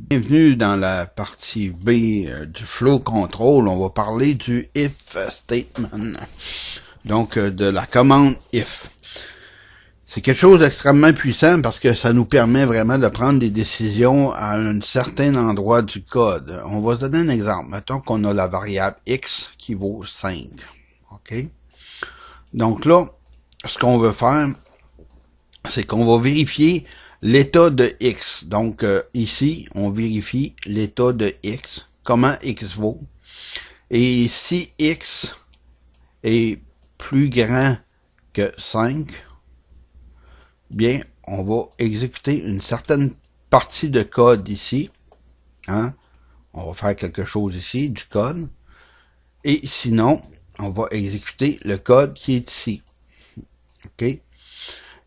Bienvenue dans la partie B du flow control. On va parler du if statement, donc de la commande if. C'est quelque chose d'extrêmement puissant parce que ça nous permet vraiment de prendre des décisions à un certain endroit du code. On va se donner un exemple. Mettons qu'on a la variable x qui vaut 5. OK? Donc là, ce qu'on veut faire, c'est qu'on va vérifier l'état de x. Donc ici, on vérifie l'état de x, comment x vaut. Et si x est plus grand que 5, bien, on va exécuter une certaine partie de code ici. Hein? On va faire quelque chose ici, du code. Et sinon, on va exécuter le code qui est ici. OK?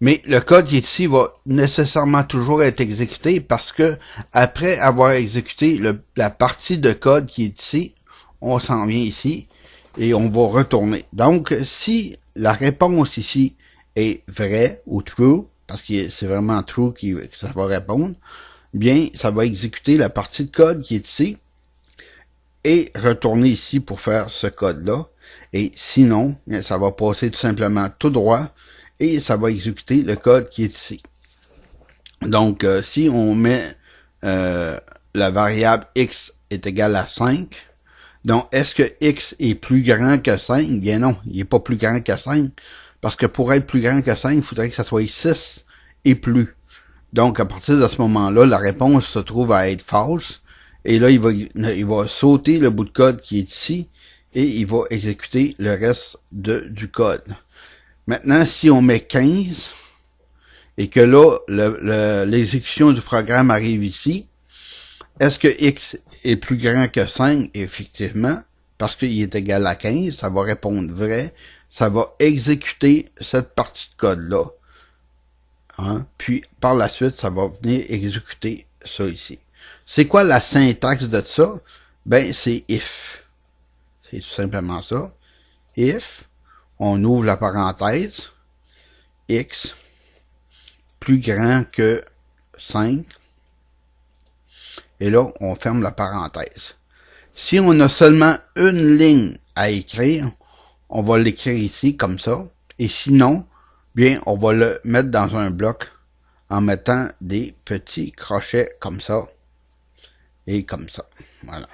Mais le code qui est ici va nécessairement toujours être exécuté parce que après avoir exécuté la partie de code qui est ici, on s'en vient ici et on va retourner. Donc, si la réponse ici est vraie ou true, parce que c'est vraiment true que ça va répondre, bien, ça va exécuter la partie de code qui est ici et retourner ici pour faire ce code-là. Et sinon, ça va passer tout simplement tout droit et ça va exécuter le code qui est ici. Donc, si on met la variable x est égale à 5, donc est-ce que x est plus grand que 5? Bien non, il n'est pas plus grand que 5, parce que pour être plus grand que 5, il faudrait que ça soit 6 et plus. Donc, à partir de ce moment-là, la réponse se trouve à être false, et là, il va sauter le bout de code qui est ici, et il va exécuter le reste du code. Maintenant, si on met 15, et que là, l'exécution du programme arrive ici, est-ce que x est plus grand que 5? Effectivement, parce qu'il est égal à 15, ça va répondre vrai, ça va exécuter cette partie de code-là. Hein? Puis, par la suite, ça va venir exécuter ça ici. C'est quoi la syntaxe de ça? Ben, c'est if. C'est tout simplement ça. If, on ouvre la parenthèse, x plus grand que 5, et là, on ferme la parenthèse. Si on a seulement une ligne à écrire, on va l'écrire ici, comme ça, et sinon, bien, on va le mettre dans un bloc en mettant des petits crochets comme ça, et comme ça, voilà.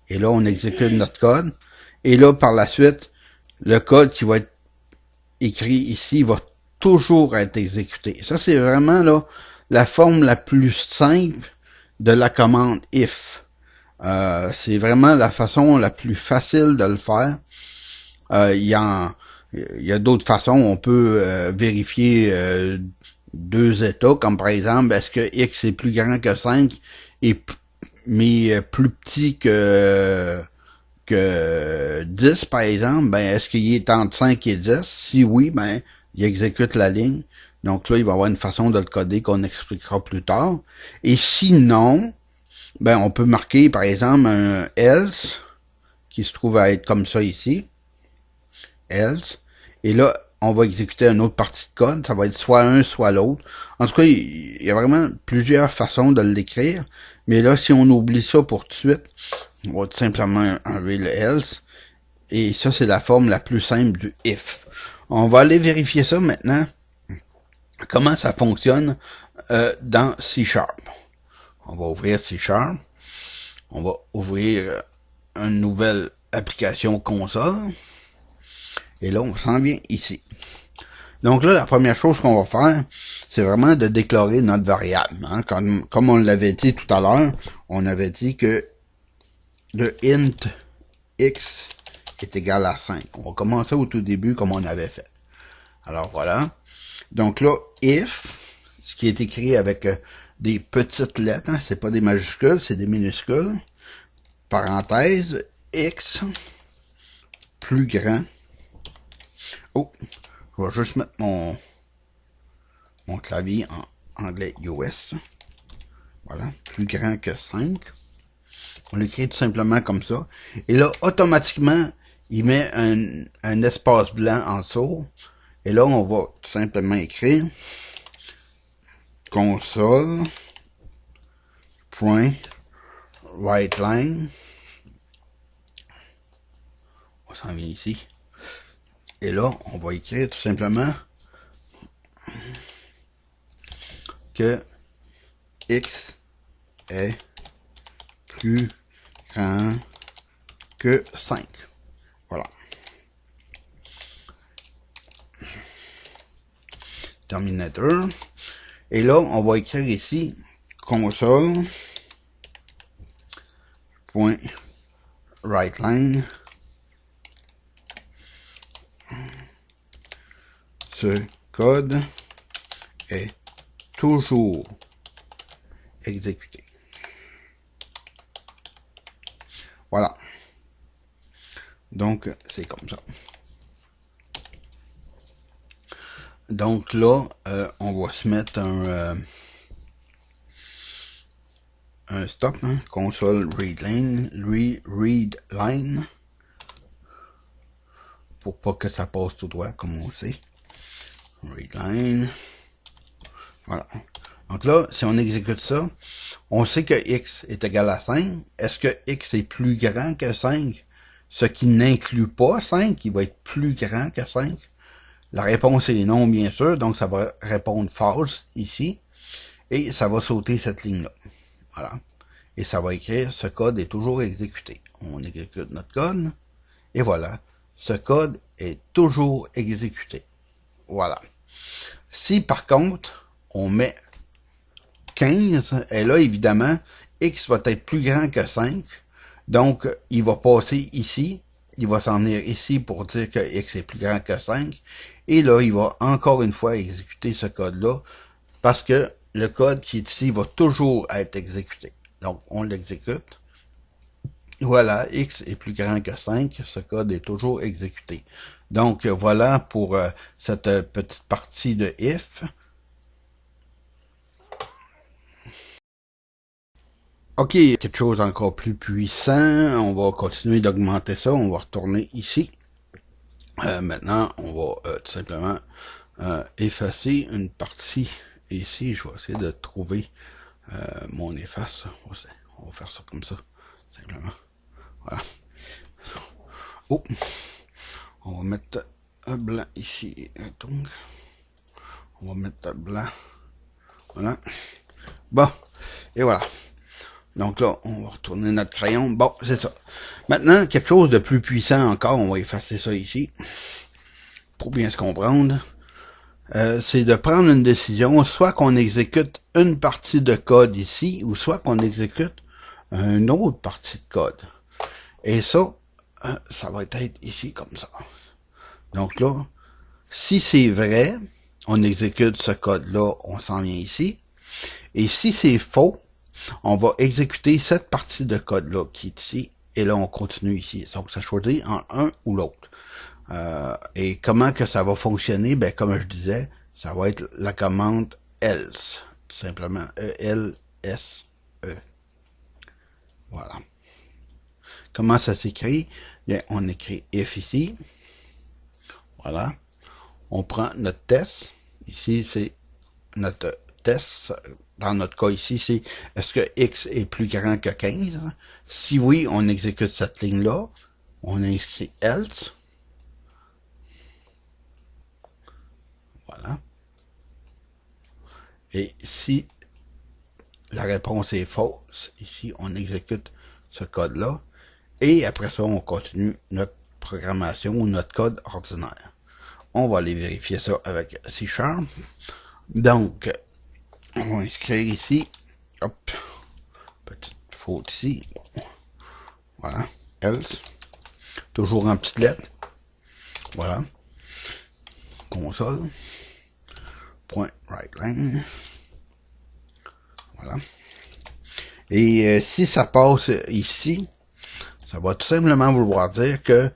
Et là, on exécute notre code, et là, par la suite, le code qui va être écrit ici va toujours être exécuté. Ça, c'est vraiment là la forme la plus simple de la commande if. C'est vraiment la façon la plus facile de le faire. Il y a d'autres façons. On peut vérifier deux états, comme par exemple, est-ce que x est plus grand que 5 mais plus petit que 10, par exemple, ben, est-ce qu'il est entre 5 et 10? Si oui, ben, il exécute la ligne. Donc là, il va y avoir une façon de le coder qu'on expliquera plus tard. Et sinon, ben, on peut marquer, par exemple, un else, qui se trouve à être comme ça ici. Else. Et là, on va exécuter une autre partie de code. Ça va être soit un, soit l'autre. En tout cas, il y a vraiment plusieurs façons de l'écrire. Mais là, si on oublie ça pour tout de suite, on va tout simplement enlever le else. Et ça, c'est la forme la plus simple du if. On va aller vérifier ça maintenant. Comment ça fonctionne dans C#. On va ouvrir C#. On va ouvrir une nouvelle application console. Et là, on s'en vient ici. Donc là, la première chose qu'on va faire, c'est vraiment de déclarer notre variable. Hein. Comme on l'avait dit tout à l'heure, on avait dit que le int x est égal à 5. On va commencer au tout début comme on avait fait. Alors voilà. Donc là, if, ce qui est écrit avec des petites lettres, hein, c'est pas des majuscules, c'est des minuscules. Parenthèse, x plus grand. Oh, je vais juste mettre mon clavier en anglais US. Voilà, plus grand que 5. On l'écrit tout simplement comme ça. Et là, automatiquement, il met un espace blanc en dessous. Et là, on va tout simplement écrire console point right line. On s'en vient ici. Et là, on va écrire tout simplement que x est plus grand que 5. Voilà. Terminator. Et là, on va écrire ici console point right line. Ce code est toujours exécuté. Voilà. Donc, c'est comme ça. Donc là, on va se mettre un stop, hein, console read line, pour pas que ça passe tout droit, comme on sait. Read line. Voilà. Donc là, si on exécute ça, on sait que x est égal à 5. Est-ce que x est plus grand que 5? Ce qui n'inclut pas 5, il va être plus grand que 5. La réponse est non, bien sûr, donc ça va répondre false ici. Et ça va sauter cette ligne-là. Voilà. Et ça va écrire, ce code est toujours exécuté. On exécute notre code. Et voilà. Ce code est toujours exécuté. Voilà. Si par contre, on met 15, et là, évidemment, x va être plus grand que 5. Donc, il va passer ici. Il va s'en venir ici pour dire que x est plus grand que 5. Et là, il va encore une fois exécuter ce code-là. Parce que le code qui est ici va toujours être exécuté. Donc, on l'exécute. Voilà, x est plus grand que 5. Ce code est toujours exécuté. Donc, voilà pour cette petite partie de if. OK, quelque chose d'encore plus puissant. On va continuer d'augmenter ça. On va retourner ici. Maintenant, on va tout simplement effacer une partie ici. Je vais essayer de trouver mon efface. On va faire ça comme ça, simplement. Voilà. Oh, on va mettre un blanc ici. Donc, on va mettre blanc. Voilà. Bon, et voilà. Donc là, on va retourner notre crayon. Bon, c'est ça. Maintenant, quelque chose de plus puissant encore, on va effacer ça ici, pour bien se comprendre. C'est de prendre une décision, soit qu'on exécute une partie de code ici, ou soit qu'on exécute une autre partie de code. Et ça, ça va être ici comme ça. Donc là, si c'est vrai, on exécute ce code-là, on s'en vient ici. Et si c'est faux, on va exécuter cette partie de code-là qui est ici, et là on continue ici. Donc ça choisit en un ou l'autre. Et comment que ça va fonctionner? Ben comme je disais, ça va être la commande else. Tout simplement E-L-S-E. Voilà. Comment ça s'écrit? Bien, on écrit if ici. Voilà. On prend notre test. Ici, c'est notre test. Dans notre cas ici, c'est est-ce que x est plus grand que 15? Si oui, on exécute cette ligne-là. On inscrit else. Voilà. Et si la réponse est fausse, ici, on exécute ce code-là. Et après ça, on continue notre programmation ou notre code ordinaire. On va aller vérifier ça avec C#. Donc, on va inscrire ici. Hop. Petite faute ici. Voilà. Else. Toujours en petites lettres. Voilà. Console. Point right line. Voilà. Et si ça passe ici, ça va tout simplement vouloir dire que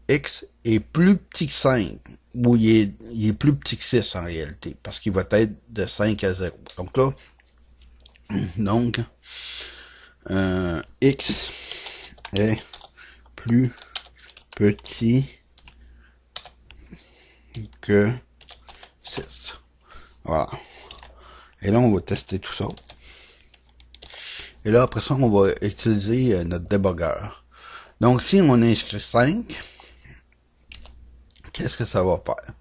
x est plus petit que 5. Ou il est plus petit que 6 en réalité. Parce qu'il va être de 5 à 0. Donc là, x est plus petit que 6. Voilà. Et là, on va tester tout ça. Et là, après ça, on va utiliser notre débogueur. Donc, si on inscrit 5, qu'est-ce que ça va faire?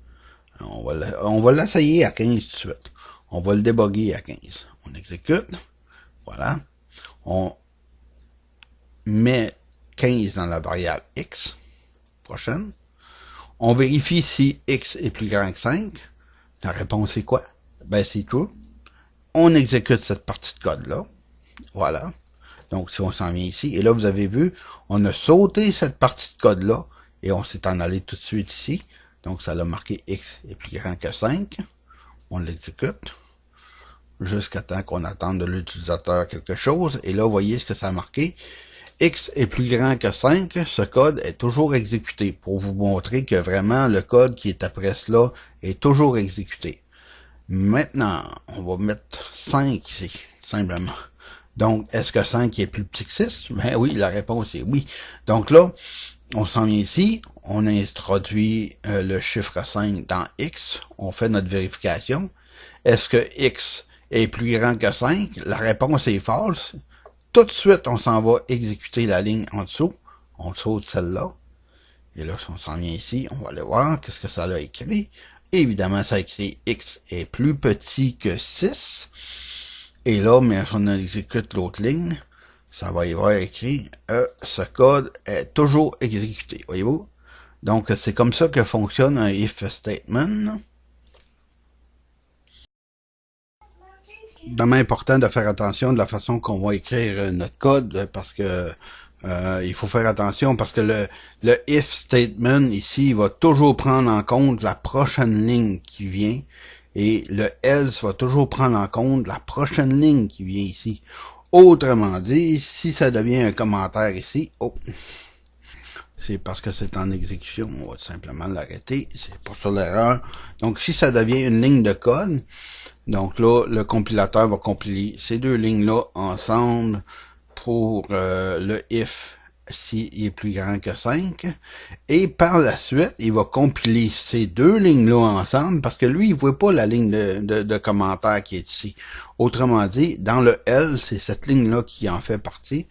On va l'essayer à 15 tout de suite. On va le déboguer à 15. On exécute. Voilà. On met 15 dans la variable x. Prochaine. On vérifie si x est plus grand que 5. La réponse est quoi? Ben, c'est true. On exécute cette partie de code-là. Voilà. Donc, si on s'en vient ici, et là, vous avez vu, on a sauté cette partie de code-là, et on s'est en allé tout de suite ici. Donc, ça l'a marqué x est plus grand que 5. On l'exécute. Jusqu'à temps qu'on attende de l'utilisateur quelque chose. Et là, vous voyez ce que ça a marqué. X est plus grand que 5. Ce code est toujours exécuté. Pour vous montrer que vraiment, le code qui est après cela est toujours exécuté. Maintenant, on va mettre 5 ici, simplement. Donc, est-ce que 5 est plus petit que 6? Ben oui, la réponse est oui. Donc là, on s'en vient ici, on introduit le chiffre 5 dans X, on fait notre vérification. Est-ce que X est plus grand que 5? La réponse est false. Tout de suite, on s'en va exécuter la ligne en dessous. On saute celle-là. Et là, si on s'en vient ici, on va aller voir qu'est-ce que ça a écrit. Évidemment, ça a écrit X est plus petit que 6. Et là, mais si on exécute l'autre ligne, ça va y avoir écrit ce code est toujours exécuté. Voyez-vous? Donc, c'est comme ça que fonctionne un if statement. Vraiment important de faire attention de la façon qu'on va écrire notre code parce que il faut faire attention parce que le if statement ici il va toujours prendre en compte la prochaine ligne qui vient et le else va toujours prendre en compte la prochaine ligne qui vient ici. Autrement dit, si ça devient un commentaire ici, c'est parce que c'est en exécution, on va simplement l'arrêter, c'est pour ça l'erreur. Donc si ça devient une ligne de code, donc là, le compilateur va compiler ces deux lignes-là ensemble pour le if s'il est plus grand que 5. Et par la suite, il va compiler ces deux lignes-là ensemble parce que lui, il ne voit pas la ligne de commentaire qui est ici. Autrement dit, dans le else, c'est cette ligne-là qui en fait partie.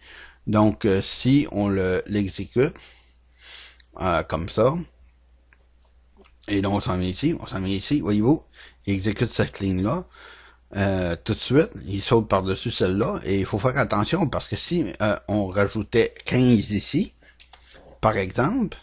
Donc, si on l'exécute comme ça, et là, on s'en vient ici, voyez-vous, il exécute cette ligne-là. Tout de suite, il saute par-dessus celle-là, et il faut faire attention, parce que si on rajoutait 15 ici, par exemple,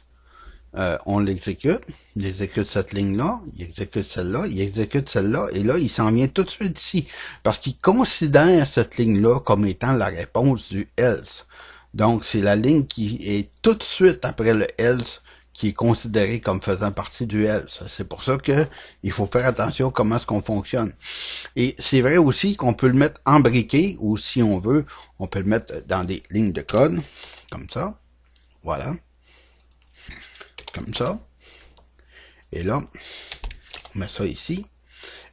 on l'exécute, il exécute cette ligne-là, il exécute celle-là, il exécute celle-là, et là, il s'en vient tout de suite ici, parce qu'il considère cette ligne-là comme étant la réponse du else. Donc, c'est la ligne qui est tout de suite après le else, qui est considéré comme faisant partie du else. C'est pour ça que il faut faire attention à comment est-ce qu'on fonctionne. Et c'est vrai aussi qu'on peut le mettre embriqué, ou si on veut, on peut le mettre dans des lignes de code, comme ça. Voilà. Comme ça. Et là, on met ça ici.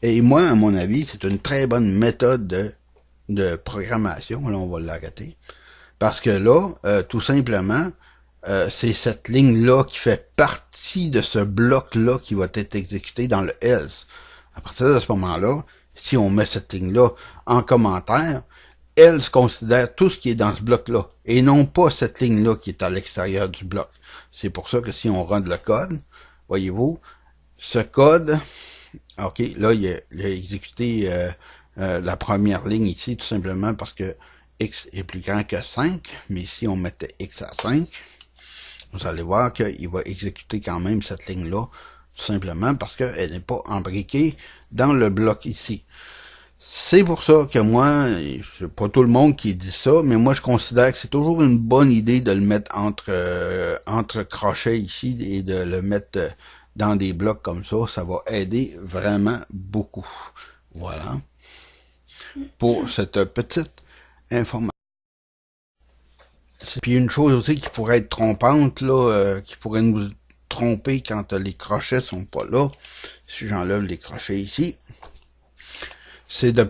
Et moi, à mon avis, c'est une très bonne méthode de programmation. Là, on va l'arrêter. Parce que là, tout simplement, c'est cette ligne-là qui fait partie de ce bloc-là qui va être exécuté dans le else. À partir de ce moment-là, si on met cette ligne-là en commentaire, else considère tout ce qui est dans ce bloc-là, et non pas cette ligne-là qui est à l'extérieur du bloc. C'est pour ça que si on run le code, voyez-vous, ce code, ok, là, il a exécuté la première ligne ici, tout simplement parce que x est plus grand que 5, mais si on mettait x à 5, vous allez voir qu'il va exécuter quand même cette ligne-là, tout simplement parce qu'elle n'est pas embriquée dans le bloc ici. C'est pour ça que moi, c'est pas tout le monde qui dit ça, mais moi je considère que c'est toujours une bonne idée de le mettre entre crochets ici et de le mettre dans des blocs comme ça va aider vraiment beaucoup. Voilà. Pour cette petite information. Puis une chose aussi qui pourrait être trompante, là, qui pourrait nous tromper quand les crochets sont pas là, si j'enlève les crochets ici, c'est de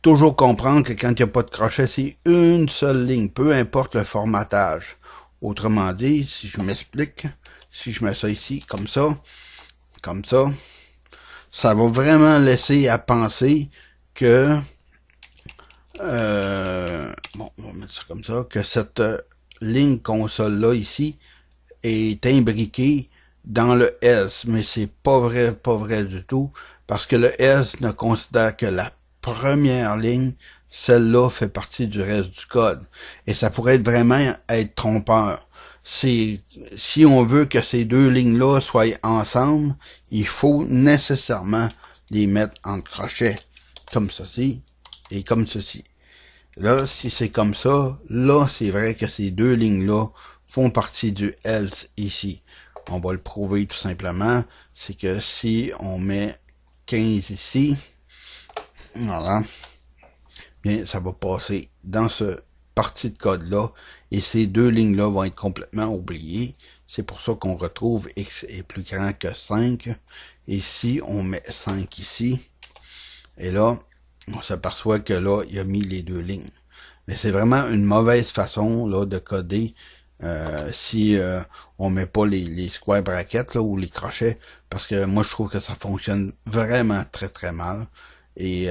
toujours comprendre que quand il n'y a pas de crochet, c'est une seule ligne, peu importe le formatage. Autrement dit, si je m'explique, si je mets ça ici, comme ça, ça va vraiment laisser à penser que bon, on va mettre ça comme ça, que cette ligne console-là ici est imbriquée dans le else, mais c'est pas vrai du tout, parce que le else ne considère que la première ligne, celle-là fait partie du reste du code. Et ça pourrait vraiment être trompeur. Si on veut que ces deux lignes-là soient ensemble, il faut nécessairement les mettre en crochet, comme ceci et comme ceci. Là, si c'est comme ça, là, c'est vrai que ces deux lignes-là font partie du else ici. On va le prouver tout simplement. C'est que si on met 15 ici, voilà, bien, ça va passer dans ce partie de code-là, et ces deux lignes-là vont être complètement oubliées. C'est pour ça qu'on retrouve x est plus grand que 5. Et si on met 5 ici, et là, on s'aperçoit que là, il a mis les deux lignes. Mais c'est vraiment une mauvaise façon là de coder si on met pas les square brackets là, ou les crochets, parce que moi je trouve que ça fonctionne vraiment très mal. Et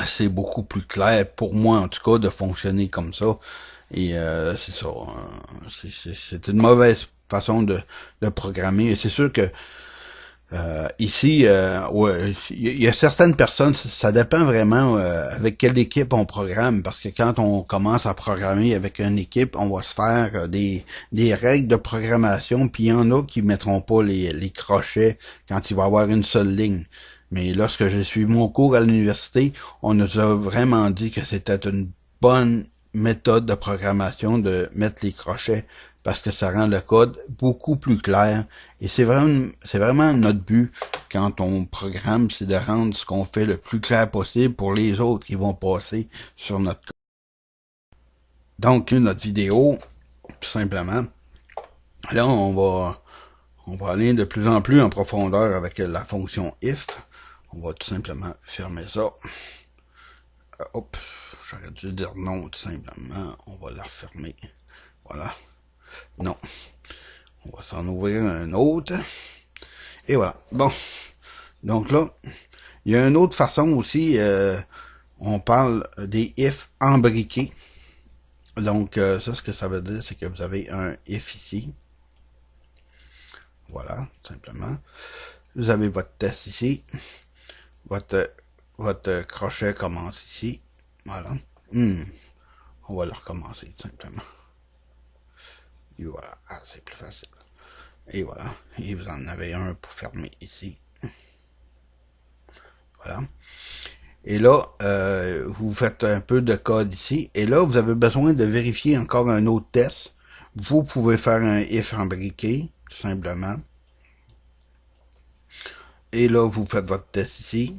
c'est beaucoup plus clair pour moi en tout cas de fonctionner comme ça. Et c'est ça. C'est une mauvaise façon de programmer. Et c'est sûr que ici, ouais, il y a certaines personnes, ça dépend vraiment avec quelle équipe on programme, parce que quand on commence à programmer avec une équipe, on va se faire des règles de programmation, puis il y en a qui mettront pas les crochets quand il va y avoir une seule ligne. Mais lorsque j'ai suivi mon cours à l'université, on nous a vraiment dit que c'était une bonne méthode de programmation de mettre les crochets, parce que ça rend le code beaucoup plus clair. Et c'est vraiment notre but quand on programme, c'est de rendre ce qu'on fait le plus clair possible pour les autres qui vont passer sur notre code. Donc, notre vidéo, tout simplement. Là, on va aller de plus en plus en profondeur avec la fonction if. On va tout simplement fermer ça. Hop, j'aurais dû dire non, tout simplement. On va la refermer. Voilà. Non. On va s'en ouvrir un autre. Et voilà. Bon. Donc là, il y a une autre façon aussi. On parle des if embriqués. Donc, ça, ce que ça veut dire, c'est que vous avez un if ici. Voilà, simplement. Vous avez votre test ici. Votre crochet commence ici. Voilà. On va le recommencer, tout simplement. Et voilà. Ah, c'est plus facile. Et voilà. Et vous en avez un pour fermer ici. Voilà. Et là, vous faites un peu de code ici. Et là, vous avez besoin de vérifier encore un autre test. Vous pouvez faire un if embriqué, tout simplement. Et là, vous faites votre test ici.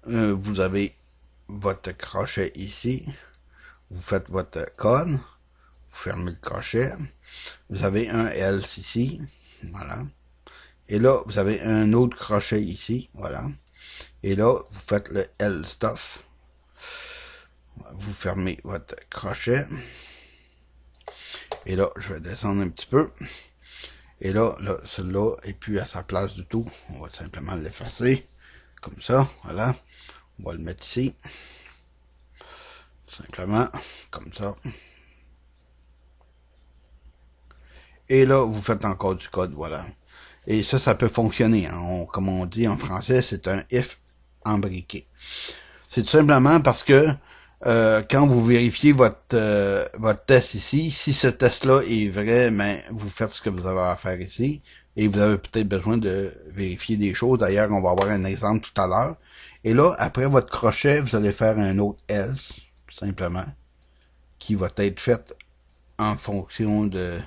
Vous avez votre crochet ici. Vous faites votre code. Vous fermez le crochet. Vous avez un else ici. Voilà. Et là, vous avez un autre crochet ici. Voilà. Et là, vous faites le else stuff. Vous fermez votre crochet. Et là, je vais descendre un petit peu. Et là, celui-là est plus à sa place du tout. On va simplement l'effacer. Comme ça, voilà. On va le mettre ici. Simplement, comme ça. Et là, vous faites encore du code, voilà. Et ça peut fonctionner. Hein. Comme on dit en français, c'est un if embriqué. C'est tout simplement parce que quand vous vérifiez votre test ici, si ce test-là est vrai, ben, vous faites ce que vous avez à faire ici, et vous avez peut-être besoin de vérifier des choses. D'ailleurs, on va avoir un exemple tout à l'heure. Et là, après votre crochet, vous allez faire un autre else, tout simplement, qui va être fait en fonction de...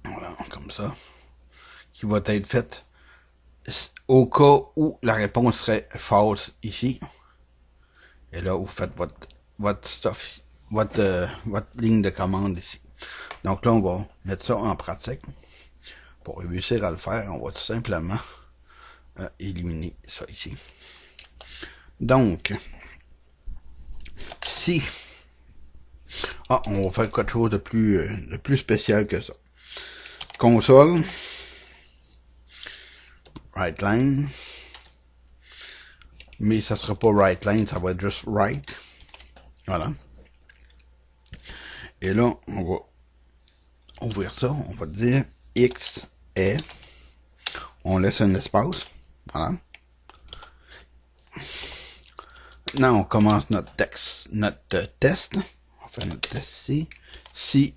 Voilà, comme ça. Qui va être fait au cas où la réponse serait false ici. Et là, vous faites votre stuff, votre ligne de commande ici. Donc là, on va mettre ça en pratique. Pour réussir à le faire, on va tout simplement éliminer ça ici. Donc, si... Ah, on va faire quelque chose de plus spécial que ça. Console. Right line. mais ça sera pas right line, ça va être juste right. Voilà. Et là, on va ouvrir ça, on va dire X est, on laisse un espace, voilà. Maintenant, on commence notre test. On fait notre test ici. Si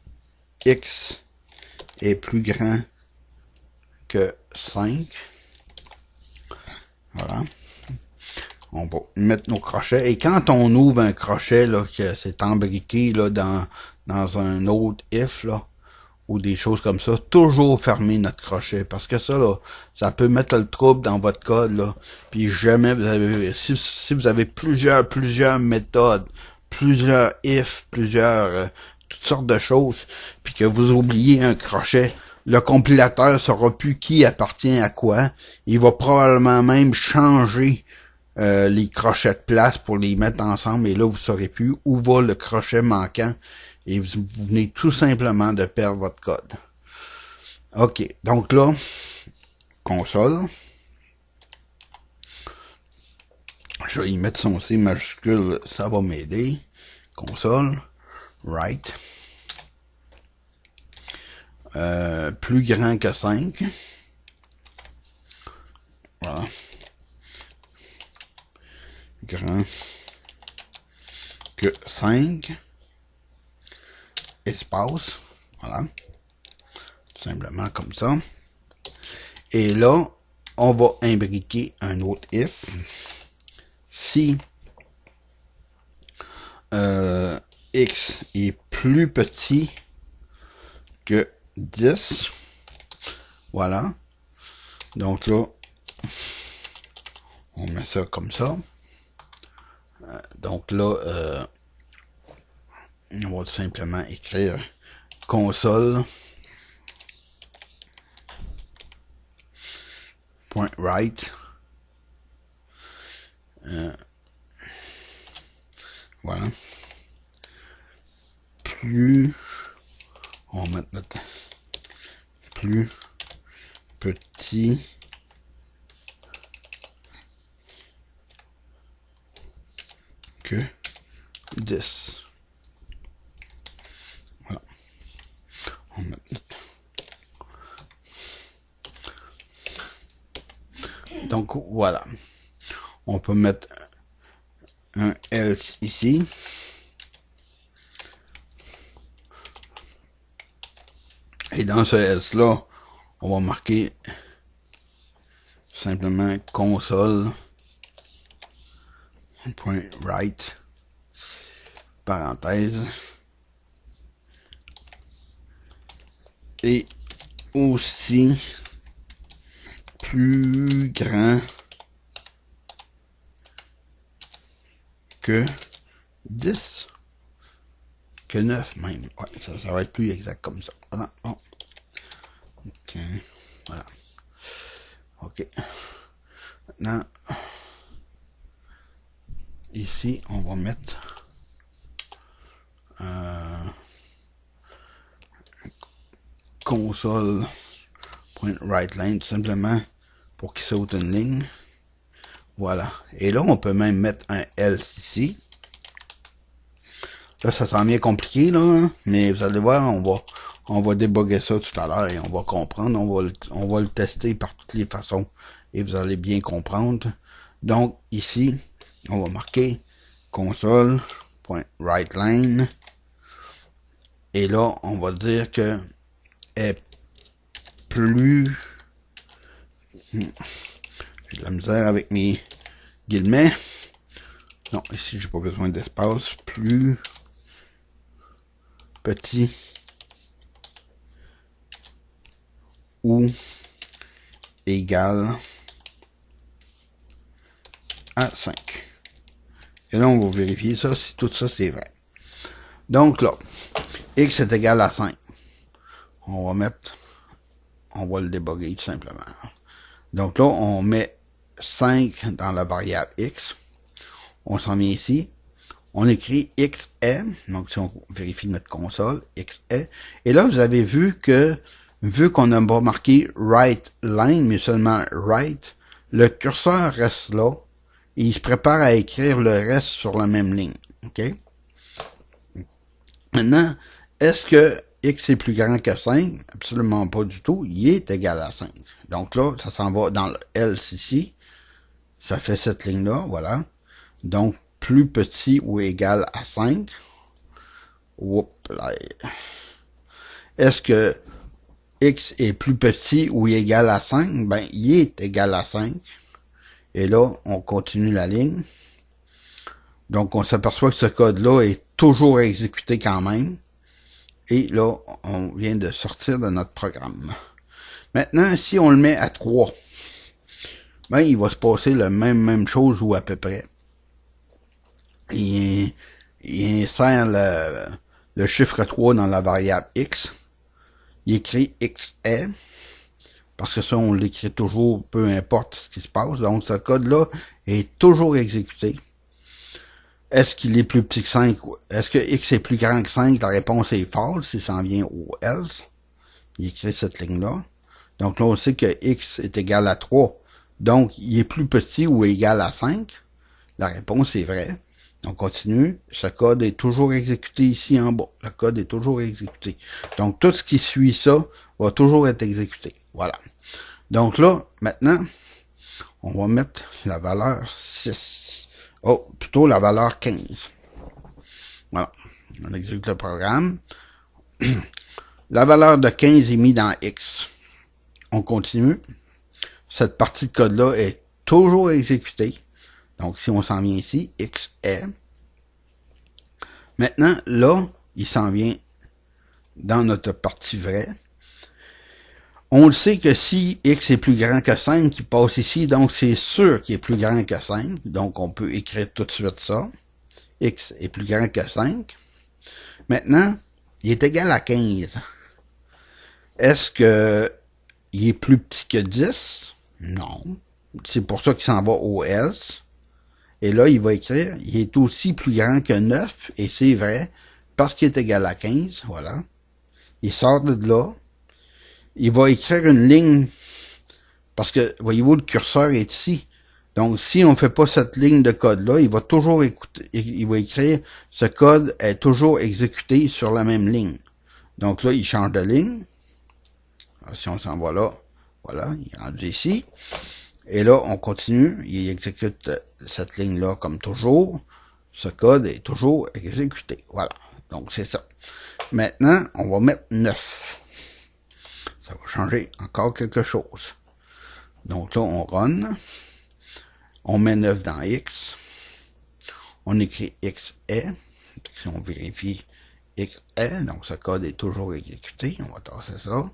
X est plus grand que 5, voilà. On va mettre nos crochets. Et quand on ouvre un crochet, là, que c'est embriqué, là, dans un autre if, là, ou des choses comme ça, toujours fermer notre crochet. Parce que ça, là, ça peut mettre le trouble dans votre code, là. Puis jamais vous avez, si vous avez plusieurs méthodes, plusieurs if, toutes sortes de choses, puis que vous oubliez un crochet, le compilateur saura plus qui appartient à quoi. Il va probablement même changer les crochets de place pour les mettre ensemble, et là, vous saurez plus où va le crochet manquant, et vous venez tout simplement de perdre votre code. OK, donc là, console. Je vais y mettre son C majuscule, ça va m'aider. Console, write. Plus grand que 5. Voilà. Grand que 5. Espace. Voilà. Tout simplement comme ça. Et là, on va imbriquer un autre if. Si X est plus petit que 10. Voilà. Donc là, on met ça comme ça. Donc là, on va tout simplement écrire console point write. Voilà. Plus, on va mettre notre plus petit que 10. Voilà. On va mettre notre... Donc voilà. On peut mettre un else ici. Et dans ce else là, on va marquer simplement console.write parenthèse et aussi plus grand que 10 que 9 même. Ouais, ça va être plus exact comme ça. Voilà. Bon. OK. Voilà. OK. Maintenant, ici, on va mettre console.writeLine tout simplement pour qu'il saute une ligne. Voilà. Et là, on peut même mettre un else ici. Là, ça semble bien compliqué, là, hein? Mais vous allez voir, on va déboguer ça tout à l'heure et on va comprendre. On va le tester par toutes les façons et vous allez bien comprendre. Donc, ici, on va marquer console.writeLine et là, on va dire que est plus... J'ai de la misère avec mes guillemets. Non, ici, j'ai pas besoin d'espace. Plus petit ou égal à 5. Et là, on va vérifier ça, si tout ça, c'est vrai. Donc là, x est égal à 5. On va le déboguer tout simplement. Donc là, on met 5 dans la variable x. On s'en vient ici. On écrit x est. Donc si on vérifie notre console, x est. Et là, vous avez vu qu'on n'a pas marqué write line, mais seulement write, le curseur reste là. et il se prépare à écrire le reste sur la même ligne. OK? Maintenant, est-ce que x est plus grand que 5? Absolument pas du tout. Il est égal à 5. Donc là, ça s'en va dans le else ici. Ça fait cette ligne-là, voilà. Donc, plus petit ou égal à 5. Oups, là. Est-ce que x est plus petit ou égal à 5? Ben, il est égal à 5. Et là, on continue la ligne. Donc, on s'aperçoit que ce code-là est toujours exécuté quand même. Et là, on vient de sortir de notre programme. Maintenant, si on le met à 3, ben, il va se passer la même chose ou à peu près. Il insère le chiffre 3 dans la variable x. Il écrit x est, parce que ça, on l'écrit toujours, peu importe ce qui se passe. Donc, ce code-là est toujours exécuté. Est-ce qu'il est plus petit que 5? Est-ce que x est plus grand que 5? La réponse est false, il s'en vient au else. Il écrit cette ligne-là. Donc là, on sait que x est égal à 3. Donc, il est plus petit ou égal à 5. La réponse est vraie. On continue. Ce code est toujours exécuté ici en bas. Le code est toujours exécuté. Donc, tout ce qui suit ça va toujours être exécuté. Voilà. Donc là, maintenant, on va mettre la valeur 6. Oh, plutôt la valeur 15. Voilà. On exécute le programme. La valeur de 15 est mise dans X. On continue. Cette partie de code-là est toujours exécutée. Donc, si on s'en vient ici, X est. Maintenant, là, il s'en vient dans notre partie vraie. On le sait que si x est plus grand que 5, il passe ici, donc c'est sûr qu'il est plus grand que 5. Donc, on peut écrire tout de suite ça. X est plus grand que 5. Maintenant, il est égal à 15. Est-ce que il est plus petit que 10? Non. C'est pour ça qu'il s'en va au else. Et là, il va écrire, il est aussi plus grand que 9, et c'est vrai, parce qu'il est égal à 15, voilà. Il sort de là. Il va écrire une ligne, parce que, voyez-vous, le curseur est ici. Donc, si on ne fait pas cette ligne de code-là, il va toujours il va écrire, ce code est toujours exécuté sur la même ligne. Donc là, il change de ligne. Alors, si on s'en va là, voilà, il est rendu ici. Et là, on continue, il exécute cette ligne-là comme toujours. Ce code est toujours exécuté. Voilà. Donc, c'est ça. Maintenant, on va mettre 9. Ça va changer encore quelque chose. Donc là, on run. On met 9 dans X. On écrit X est. Si on vérifie X est, donc ce code est toujours exécuté. On va tasser ça.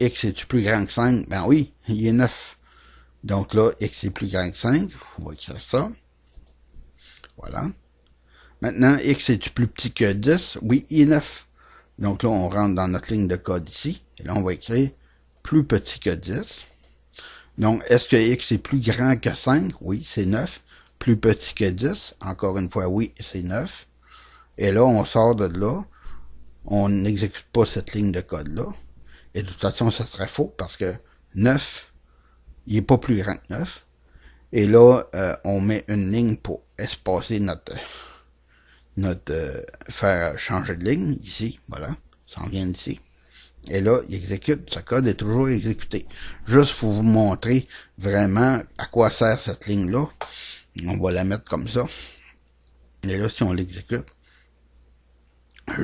X est-tu plus grand que 5? Ben oui, il est 9. Donc là, X est plus grand que 5. On va écrire ça. Voilà. Maintenant, X est-tu plus petit que 10? Oui, il est 9. Donc là, on rentre dans notre ligne de code ici. Et là, on va écrire plus petit que 10. Donc, est-ce que X est plus grand que 5? Oui, c'est 9. Plus petit que 10? Encore une fois, oui, c'est 9. Et là, on sort de là. On n'exécute pas cette ligne de code-là. Et de toute façon, ça serait faux parce que 9, il n'est pas plus grand que 9. Et là, on met une ligne pour espacer faire changer de ligne ici, voilà, ça en vient d'ici. Et là, il exécute, ce code est toujours exécuté. Juste pour vous montrer vraiment à quoi sert cette ligne-là. On va la mettre comme ça. Et là, si on l'exécute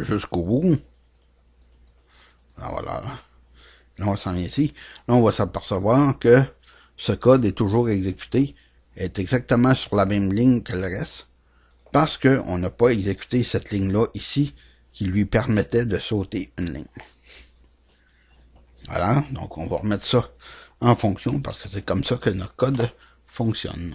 jusqu'au bout, voilà, là, on s'en vient ici. Là, on va s'apercevoir que ce code est toujours exécuté, est exactement sur la même ligne que le reste. Parce qu'on n'a pas exécuté cette ligne-là ici qui lui permettait de sauter une ligne. Voilà, donc on va remettre ça en fonction parce que c'est comme ça que notre code fonctionne.